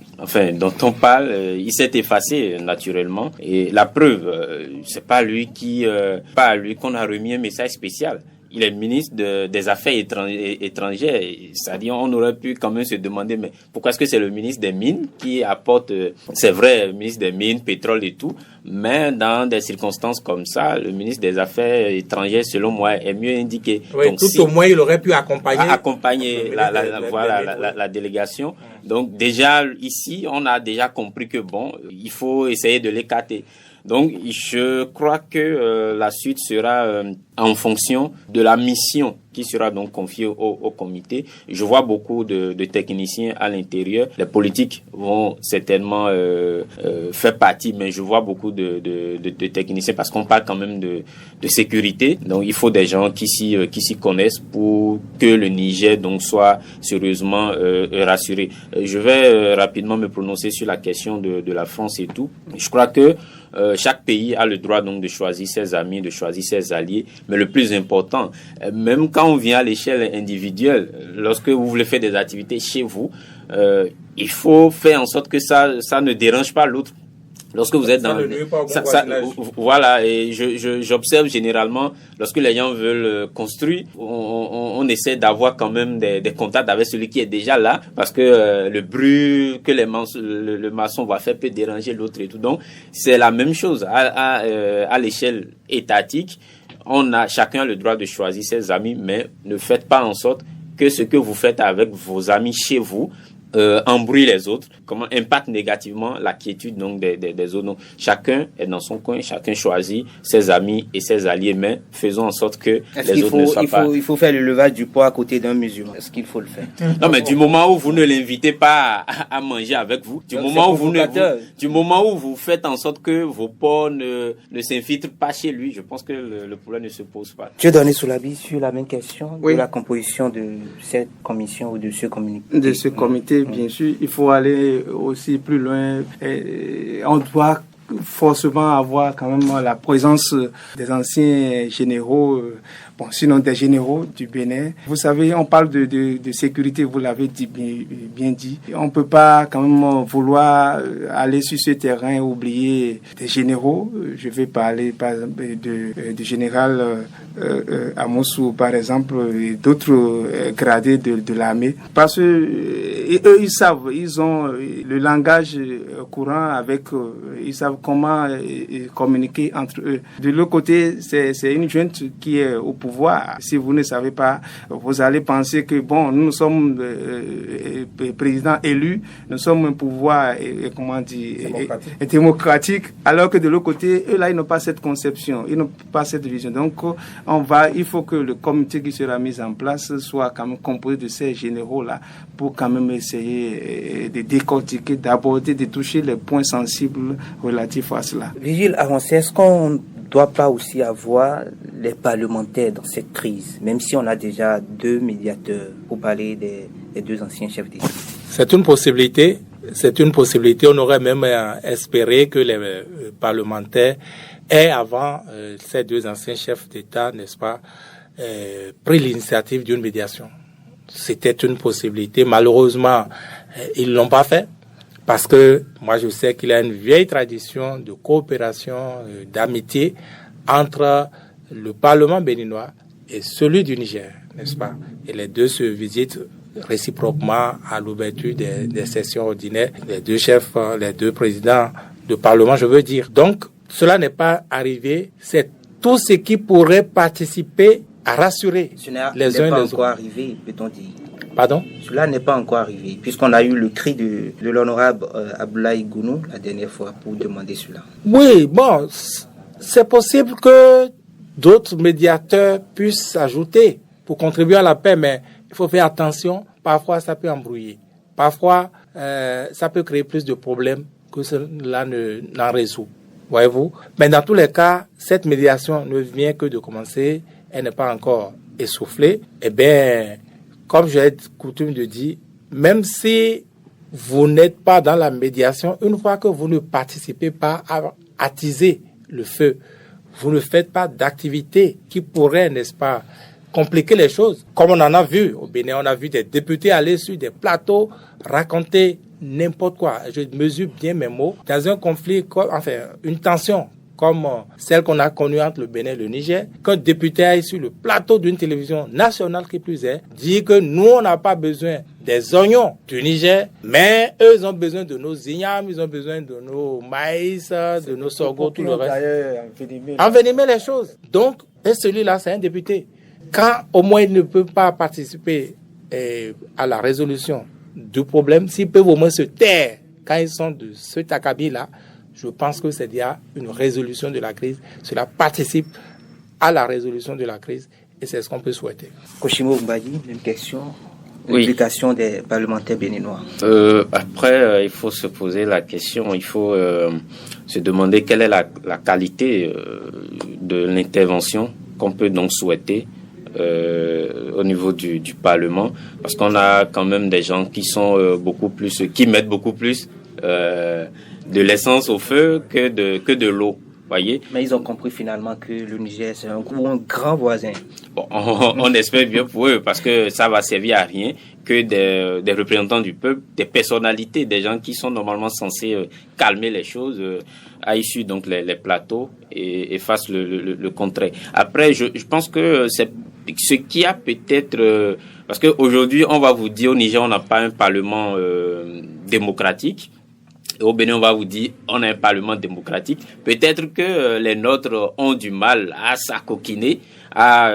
dont on parle, il s'est effacé naturellement. Et la preuve, c'est pas à lui qu'on a remis un message spécial. Il est ministre des Affaires étrangères. C'est-à-dire, on aurait pu quand même se demander, mais pourquoi est-ce que c'est le ministre des Mines qui apporte, c'est vrai, ministre des Mines, pétrole et tout, mais dans des circonstances comme ça, le ministre des Affaires étrangères, selon moi, est mieux indiqué. Oui, donc, au moins, il aurait pu accompagner la délégation. Donc, déjà, ici, on a déjà compris que il faut essayer de l'écarter. Donc, je crois que la suite sera en fonction de la mission qui sera donc confiée au comité. Je vois beaucoup de techniciens à l'intérieur. Les politiques vont certainement faire partie, mais je vois beaucoup de techniciens parce qu'on parle quand même de sécurité. Donc, il faut des gens qui s'y connaissent pour que le Niger donc soit sérieusement rassuré. Je vais rapidement me prononcer sur la question de la France et tout. Je crois que chaque pays a le droit donc de choisir ses amis, de choisir ses alliés, mais le plus important, même quand on vient à l'échelle individuelle, lorsque vous voulez faire des activités chez vous, il faut faire en sorte que ça ne dérange pas l'autre. Lorsque vous êtes voilà, et j'observe généralement lorsque les gens veulent construire, on essaie d'avoir quand même des contacts avec celui qui est déjà là, parce que le bruit que le maçon va faire peut déranger l'autre et tout. Donc c'est la même chose à l'échelle étatique. On a chacun le droit de choisir ses amis, mais ne faites pas en sorte que ce que vous faites avec vos amis chez vous embrouille les autres, comment impacte négativement la quiétude donc des autres. Donc, chacun est dans son coin, chacun choisit ses amis et ses alliés, mais faisons en sorte que les autres ne soient pas... Il faut faire le levage du poids à côté d'un musulman. Est-ce qu'il faut le faire? Non, mais du moment où vous ne l'invitez pas à manger avec vous, du moment où vous faites en sorte que vos porcs ne s'infiltrent pas chez lui, je pense que le problème ne se pose pas. Tu as donné sur l'avis sur la même question de la composition de cette commission ou de ce comité. De ce comité. Bien sûr, il faut aller aussi plus loin. On doit forcément avoir quand même la présence des anciens généraux, sinon des généraux du Bénin. Vous savez, on parle de sécurité, vous l'avez dit, bien dit. On ne peut pas quand même vouloir aller sur ce terrain et oublier des généraux. Je vais parler par exemple du général Amosou, par exemple, et d'autres gradés de l'armée. Parce que eux, ils savent, ils ont le langage courant avec ils savent comment communiquer entre eux. De l'autre côté, c'est une junte qui est au pouvoir. Si vous ne savez pas, vous allez penser que nous sommes présidents élus, nous sommes un pouvoir démocratique, alors que de l'autre côté, eux là, ils n'ont pas cette conception, ils n'ont pas cette vision. Donc, il faut que le comité qui sera mis en place soit quand même composé de ces généraux-là pour quand même essayer de décortiquer, d'aborder, de toucher les points sensibles relatifs à cela. Vigile avancé, est-ce qu'on ne doit pas aussi avoir les parlementaires dans cette crise, même si on a déjà 2 médiateurs pour parler des 2 anciens chefs d'État? C'est une possibilité. On aurait même espéré que les parlementaires aient, avant ces 2 anciens chefs d'État, n'est-ce pas, pris l'initiative d'une médiation. C'était une possibilité. Malheureusement, ils l'ont pas fait. Parce que moi, je sais qu'il y a une vieille tradition de coopération, d'amitié entre le Parlement béninois et celui du Niger, n'est-ce pas? Et les deux se visitent réciproquement à l'ouverture des sessions ordinaires, les deux chefs, les deux présidents de Parlement, je veux dire. Donc, cela n'est pas arrivé. C'est tout ce qui pourrait participer à rassurer les uns les autres. Ce n'est pas encore arrivé, peut-on dire. Pardon? Cela n'est pas encore arrivé, puisqu'on a eu le cri de l'honorable Abdoulaye Gounou la dernière fois pour demander cela. Oui, bon, c'est possible que d'autres médiateurs puissent s'ajouter pour contribuer à la paix, mais il faut faire attention. Parfois, ça peut embrouiller. Parfois, ça peut créer plus de problèmes que cela n'en résout. Voyez-vous? Mais dans tous les cas, cette médiation ne vient que de commencer. Elle n'est pas encore essoufflée. Eh bien, comme j'ai coutume de dire, même si vous n'êtes pas dans la médiation, une fois que vous ne participez pas à attiser le feu, vous ne faites pas d'activité qui pourrait, n'est-ce pas, compliquer les choses. Comme on en a vu au Bénin, on a vu des députés aller sur des plateaux raconter n'importe quoi. Je mesure bien mes mots. Dans un conflit, enfin, une tension comme celle qu'on a connue entre le Bénin et le Niger, qu'un député aille sur le plateau d'une télévision nationale qui plus est, dit que nous, on n'a pas besoin des oignons du Niger, mais eux, ils ont besoin de nos ignames, ils ont besoin de nos maïs, de nos sorgho, tout le reste. Envenimer les choses. Donc, et celui-là, c'est un député. Quand au moins il ne peut pas participer à la résolution du problème, s'ils peuvent au moins se taire quand ils sont de ce acabit-là, je pense que c'est déjà une résolution de la crise. Cela participe à la résolution de la crise et c'est ce qu'on peut souhaiter. Koshimo Mbadi, même question. Oui. L'implication des parlementaires béninois. Après, il faut se poser la question, il faut se demander quelle est la qualité de l'intervention qu'on peut donc souhaiter au niveau du Parlement, parce qu'on a quand même des gens qui sont beaucoup plus, qui mettent beaucoup plus de l'essence au feu que de l'eau, voyez. Mais ils ont compris finalement que le Niger c'est un grand voisin. Bon, on espère bien pour eux, parce que ça va servir à rien que des représentants du peuple, des personnalités, des gens qui sont normalement censés calmer les choses, aillent sur donc les plateaux et fassent le contraire. Après, je pense que c'est ce qui a peut-être parce qu'aujourd'hui on va vous dire au Niger on n'a pas un parlement démocratique. Au Bénin, on va vous dire, on a un parlement démocratique. Peut-être que les nôtres ont du mal à s'acoquiner, à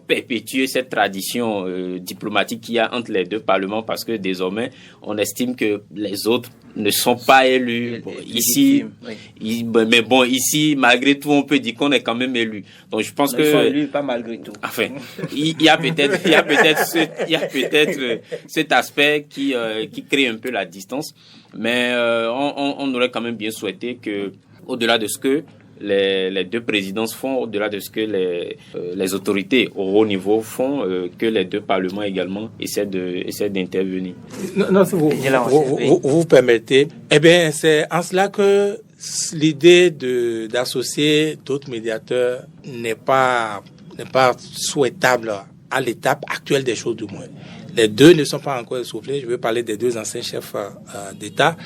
perpétuer cette tradition diplomatique qu'il y a entre les deux parlements, parce que désormais, on estime que les autres ne sont pas élus. Bon, ici, oui. Mais bon, ici, malgré tout, on peut dire qu'on est quand même élu. Donc, je pense que ils sont élus, pas malgré tout. Enfin, il y a peut-être cet aspect qui crée un peu la distance. Mais on aurait quand même bien souhaité que, au-delà de ce que les deux présidences font, au-delà de ce que les autorités au haut niveau font, que les deux parlements également essaient d'intervenir. Non, si vous permettez, eh bien, c'est en cela que l'idée d'associer d'autres médiateurs n'est pas souhaitable à l'étape actuelle des choses, du moins. Les deux ne sont pas encore essoufflés. Je veux parler des deux anciens chefs d'État.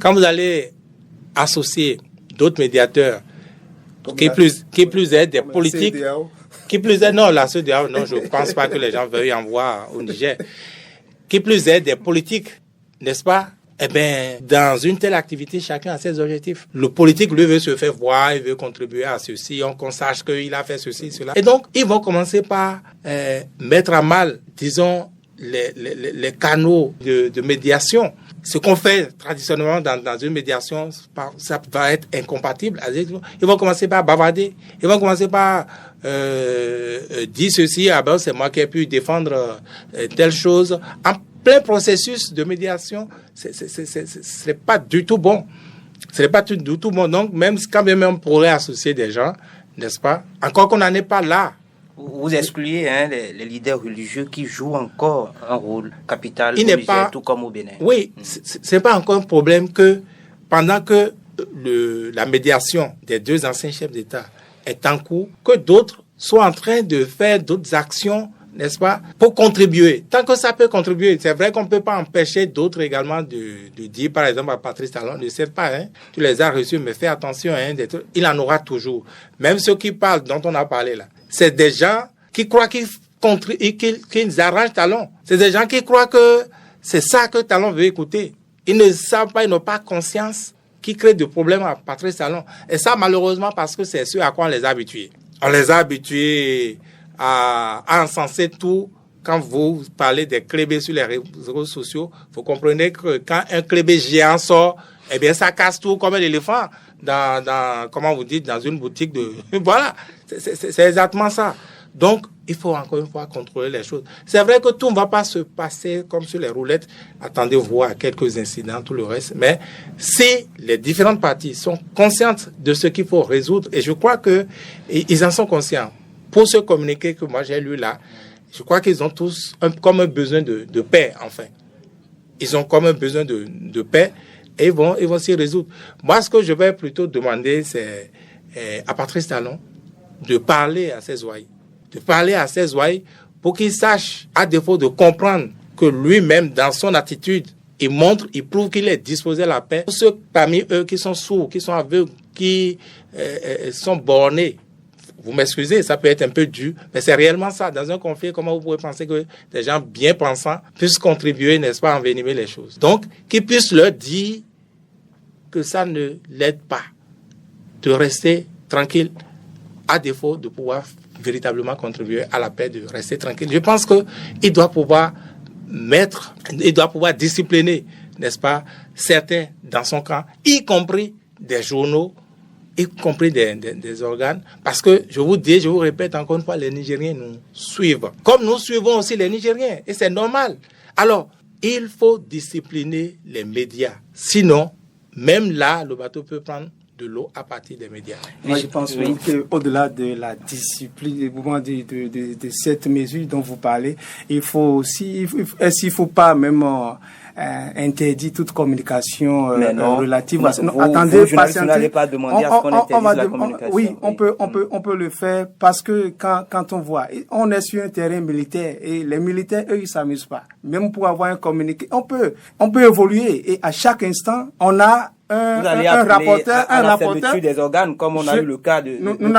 Quand vous allez associer d'autres médiateurs, qui plus est des politiques, qui plus est, non, la CEDEAO, non, je ne pense pas que les gens veuillent en voir au Niger. Qui plus est des politiques, n'est-ce pas? Eh bien, dans une telle activité, chacun a ses objectifs. Le politique, lui, veut se faire voir, il veut contribuer à ceci, qu'on sache qu'il a fait ceci, cela. Et donc, ils vont commencer par mettre à mal, disons, les canaux de médiation. Ce qu'on fait traditionnellement dans une médiation, ça va être incompatible. Ils vont commencer par bavarder. Ils vont commencer par dire ceci, ah ben c'est moi qui ai pu défendre telle chose. En plein processus de médiation, ce n'est pas du tout bon. Ce n'est pas du tout bon. Donc, même quand même on pourrait associer des gens, n'est-ce pas? Encore qu'on n'en est pas là. Vous excluez les leaders religieux qui jouent encore un rôle capital au Niger, tout comme au Bénin. Oui, c'est pas encore un problème que pendant que la médiation des deux anciens chefs d'État est en cours, que d'autres soient en train de faire d'autres actions n'est-ce pas, pour contribuer. Tant que ça peut contribuer, c'est vrai qu'on ne peut pas empêcher d'autres également de dire, par exemple, à Patrice Talon, ne sais pas, tu les as reçus, mais fais attention, il en aura toujours. Même ceux qui parlent, dont on a parlé là, c'est des gens qui croient qu'ils arrangent Talon. C'est des gens qui croient que c'est ça que Talon veut écouter. Ils ne savent pas, ils n'ont pas conscience qui crée des problèmes à Patrice Talon. Et ça, malheureusement, parce que c'est ce à quoi on les a habitués. On les a habitués à encenser tout. Quand vous parlez des clébés sur les réseaux sociaux, vous comprenez que quand un clébé géant sort, eh bien, ça casse tout comme un éléphant comment vous dites, dans une boutique de... Voilà, c'est exactement ça. Donc, il faut encore une fois contrôler les choses. C'est vrai que tout ne va pas se passer comme sur les roulettes. Attendez voir quelques incidents, tout le reste. Mais si les différentes parties sont conscientes de ce qu'il faut résoudre, et je crois qu'ils en sont conscients, pour ce communiqué que moi j'ai lu là, je crois qu'ils ont tous comme un besoin de paix, enfin. Ils ont comme un besoin de paix et ils vont s'y résoudre. Moi, ce que je vais plutôt demander, c'est à Patrice Talon de parler à ses ouailles. De parler à ses ouailles pour qu'il sache, à défaut de comprendre que lui-même, dans son attitude, il prouve qu'il est disposé à la paix. Pour ceux parmi eux qui sont sourds, qui sont aveugles, qui sont bornés, vous m'excusez, ça peut être un peu dur, mais c'est réellement ça. Dans un conflit, comment vous pouvez penser que des gens bien pensants puissent contribuer, n'est-ce pas, à envenimer les choses. Donc, qu'ils puissent leur dire que ça ne l'aide pas de rester tranquille, à défaut de pouvoir véritablement contribuer à la paix, de rester tranquille. Je pense qu'il doit pouvoir discipliner, n'est-ce pas, certains dans son camp, y compris des journaux, y compris des organes, parce que je vous répète encore une fois, les Nigériens nous suivent, comme nous suivons aussi les Nigériens, et c'est normal. Alors, il faut discipliner les médias, sinon, même là, le bateau peut prendre de l'eau à partir des médias. Moi, je pense qu'au-delà de la discipline, de cette mesure dont vous parlez, il faut aussi, est-ce qu'il ne faut pas même interdire toute communication relative à ça? Non, attendez, vous n'allez pas demander à ce qu'on interdise la communication. Oui, on peut le faire parce que quand on voit, on est sur un terrain militaire et les militaires, eux, ils s'amusent pas. Même pour avoir un communiqué, on peut évoluer et à chaque instant, on a un rapporteur des organes, comme on a eu le cas de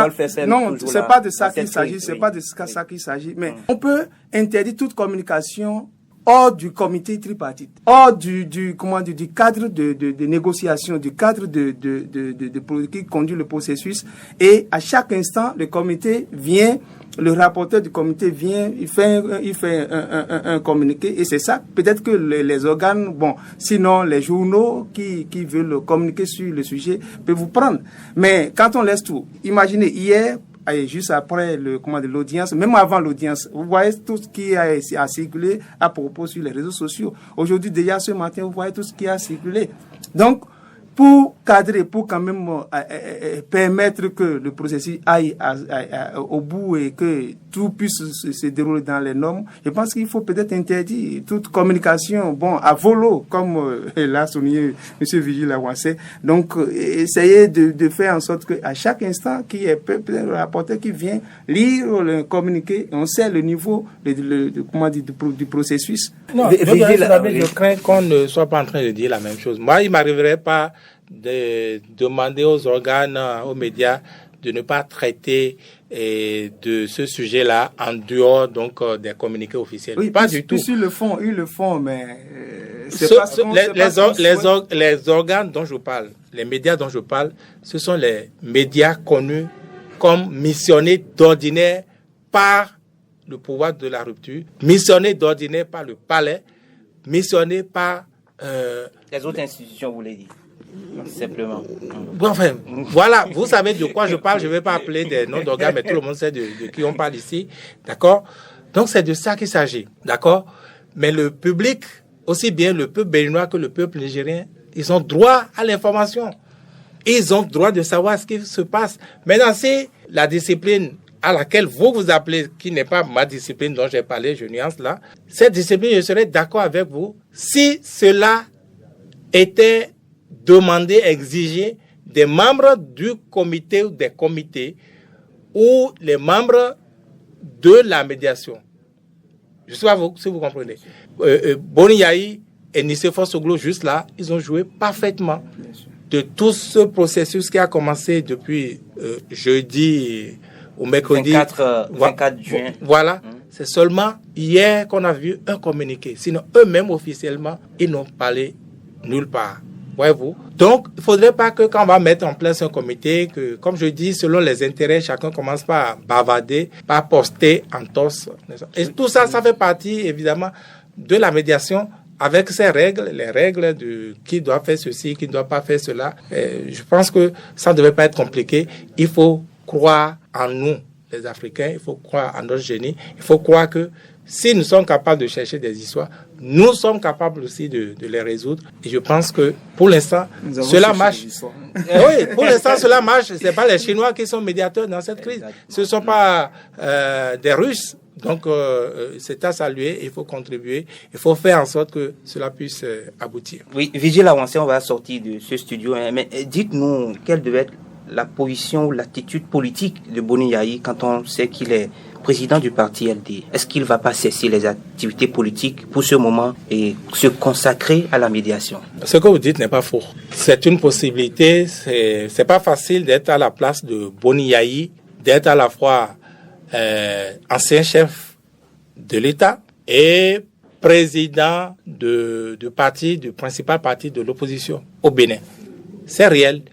Fessel. Non, c'est pas de ça qu'il s'agit, c'est pas de ça qu'il s'agit. Mais on peut interdire toute communication hors du comité tripartite, hors du cadre de négociation, du cadre qui conduit le processus. Et à chaque instant, le comité vient, le rapporteur du comité vient, il fait un communiqué. Et c'est ça, peut-être que les organes, sinon les journaux qui veulent communiquer sur le sujet peuvent vous prendre. Mais quand on laisse tout, imaginez hier, juste après l'audience, même avant l'audience, vous voyez tout ce qui a circulé à propos sur les réseaux sociaux. Aujourd'hui, déjà ce matin, vous voyez tout ce qui a circulé. Donc, pour cadrer, pour quand même permettre que le processus aille au bout et que tout puisse se dérouler dans les normes, je pense qu'il faut peut-être interdire toute communication, à volo, comme l'a souligné M. Vigile Awansé. Donc, essayer de faire en sorte qu'à chaque instant, qu'il y ait un rapporteur qui vient lire le communiqué, on sait le niveau du processus. Non, je crains qu'on ne soit pas en train de dire la même chose. Moi, il ne m'arriverait pas de demander aux organes, aux médias, de ne pas traiter de ce sujet-là en dehors des communiqués officiels. Oui, pas du tout. Ils le font, mais les organes dont je parle, les médias dont je parle, ce sont les médias connus comme missionnés d'ordinaire par le pouvoir de la rupture, missionnés d'ordinaire par le palais, missionnés par les autres institutions, vous voulez dire. Simplement. Enfin, voilà, vous savez de quoi je parle. Je ne vais pas appeler des noms d'organes, mais tout le monde sait de qui on parle ici. D'accord? Donc, c'est de ça qu'il s'agit. D'accord? Mais le public, aussi bien le peuple béninois que le peuple nigérien, ils ont droit à l'information. Ils ont droit de savoir ce qui se passe. Maintenant, c'est la discipline à laquelle vous appelez, qui n'est pas ma discipline dont j'ai parlé, je nuance là. Cette discipline, je serais d'accord avec vous si cela était demander, exiger des membres du comité ou des comités ou les membres de la médiation Je ne sais pas si vous comprenez. Boni Yayi et Nicéphore Soglo, juste là, ils ont joué parfaitement de tout ce processus qui a commencé depuis jeudi au mercredi. 24 juin. Voilà. C'est seulement hier qu'on a vu un communiqué. Sinon, eux-mêmes, officiellement, ils n'ont parlé nulle part. Voyez-vous? Donc, il ne faudrait pas que quand on va mettre en place un comité, que, comme je dis, selon les intérêts, chacun commence par bavarder, par poster en tosse. Et tout ça, ça fait partie, évidemment, de la médiation avec ses règles, les règles de qui doit faire ceci, qui ne doit pas faire cela. Et je pense que ça ne devait pas être compliqué. Il faut croire en nous, les Africains, il faut croire en notre génie, il faut croire que si nous sommes capables de chercher des histoires, nous sommes capables aussi de les résoudre. Et je pense que pour l'instant, cela marche. Oui, pour l'instant, cela marche. Ce n'est pas les Chinois qui sont médiateurs dans cette crise. Ce ne sont pas des Russes. Donc, c'est à saluer. Il faut contribuer. Il faut faire en sorte que cela puisse aboutir. Oui, Vigile Avancé, on va sortir de ce studio. Mais dites-nous, quelle devait être la position ou l'attitude politique de Boni Yayi quand on sait qu'il est président du parti LD? Est-ce qu'il ne va pas cesser les activités politiques pour ce moment et se consacrer à la médiation? Ce que vous dites n'est pas faux. C'est une possibilité. C'est pas facile d'être à la place de Boni Yayi, d'être à la fois ancien chef de l'État et président du principal parti de l'opposition au Bénin. C'est réel.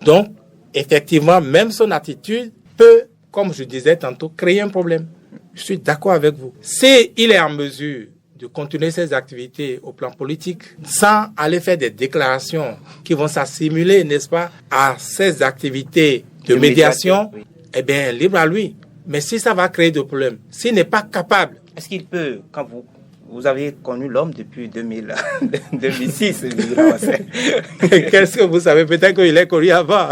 Donc, effectivement, même son attitude peut, comme je disais tantôt, créer un problème. Je suis d'accord avec vous. S'il est en mesure de continuer ses activités au plan politique sans aller faire des déclarations qui vont s'assimiler, n'est-ce pas, à ses activités de médiation, oui. Eh bien, libre à lui. Mais si ça va créer des problèmes, s'il n'est pas capable... Est-ce qu'il peut, quand vous avez connu l'homme depuis 2006. Qu'est-ce que vous savez? Peut-être qu'il est connu avant.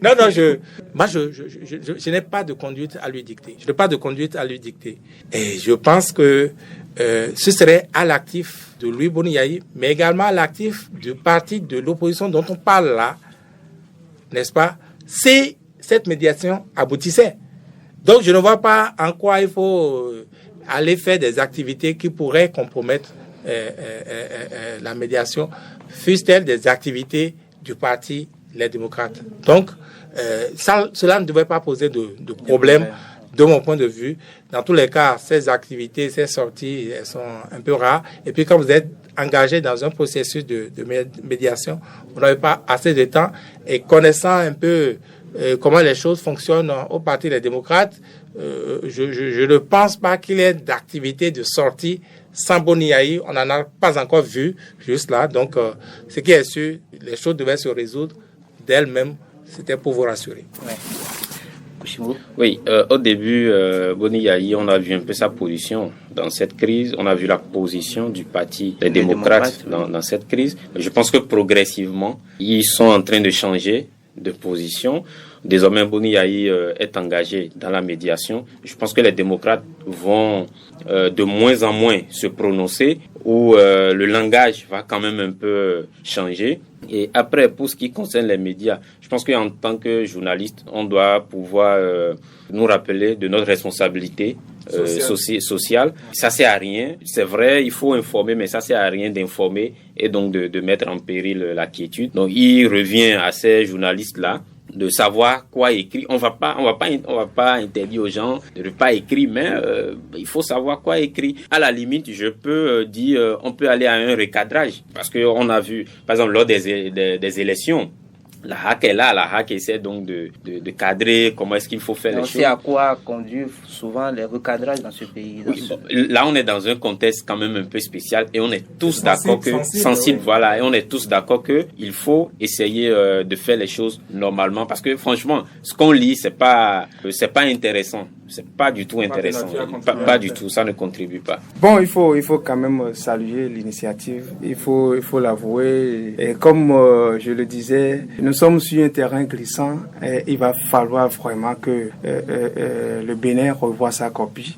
Non, je n'ai pas de conduite à lui dicter. Je n'ai pas de conduite à lui dicter. Et je pense que ce serait à l'actif de Louis Boni Yayi, mais également à l'actif du parti de l'opposition dont on parle là, n'est-ce pas? Si cette médiation aboutissait. Donc, je ne vois pas en quoi il faut aller faire des activités qui pourraient compromettre la médiation, fussent-elles des activités du parti Les Démocrates. Donc, cela ne devrait pas poser de problème de mon point de vue. Dans tous les cas, ces activités, ces sorties, elles sont un peu rares. Et puis, quand vous êtes engagé dans un processus de médiation, vous n'avez pas assez de temps. Et connaissant un peu comment les choses fonctionnent au Parti des démocrates, je ne pense pas qu'il y ait d'activité de sortie sans Boni Yayi. On n'en a pas encore vu, juste là. Donc, ce qui est sûr, les choses devaient se résoudre d'elles-mêmes. C'était pour vous rassurer. Ouais. Oui, au début, Boni Yayi, on a vu un peu sa position dans cette crise. On a vu la position du Parti des démocrates dans cette crise. Je pense que progressivement, ils sont en train de changer de position. Désormais, Boni Yayi est engagé dans la médiation. Je pense que les démocrates vont de moins en moins se prononcer, où le langage va quand même un peu changer. Et après, pour ce qui concerne les médias, je pense qu'en tant que journaliste, on doit pouvoir nous rappeler de notre responsabilité sociale. Ça sert à rien. C'est vrai, il faut informer, mais ça sert à rien d'informer et donc de mettre en péril la quiétude. Donc, il revient à ces journalistes-là de savoir quoi écrire. On va pas interdire aux gens de ne pas écrire, mais il faut savoir quoi écrire. À la limite, je peux dire, on peut aller à un recadrage, parce que on a vu, par exemple, lors des élections, la HAC est là, la HAC essaie donc de cadrer comment est-ce qu'il faut faire les choses. On sait à quoi conduit souvent les recadrages dans ce pays. Là, on est dans un contexte quand même un peu spécial et on est tous d'accord que sensible, voilà, et on est tous d'accord que il faut essayer de faire les choses normalement, parce que franchement, ce qu'on lit, c'est pas intéressant. C'est pas du tout intéressant. Pas du tout, ça ne contribue pas. Bon, il faut quand même saluer l'initiative. Il faut l'avouer. Et comme je le disais, nous sommes sur un terrain glissant et il va falloir vraiment que le Bénin revoie sa copie.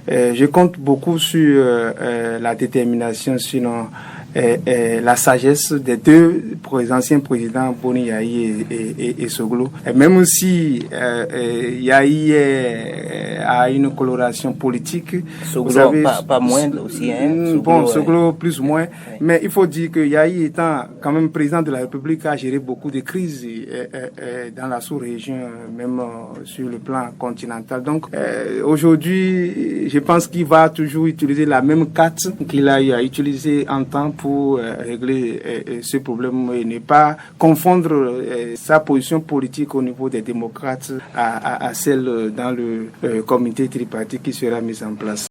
Je compte beaucoup sur la détermination, sinon la sagesse des deux anciens présidents, Boni Yahi et Soglo. Et même si Yahi a une coloration politique, Soglo pas moins aussi. Soglo plus ou moins. Mais il faut dire que Yahi, étant quand même président de la République, a géré beaucoup de crises dans la sous-région, même sur le plan continental. Donc aujourd'hui, je pense qu'il va toujours utiliser la même carte qu'il a utilisée en temps pour régler ce problème et ne pas confondre sa position politique au niveau des démocrates à celle dans le comité tripartite qui sera mis en place.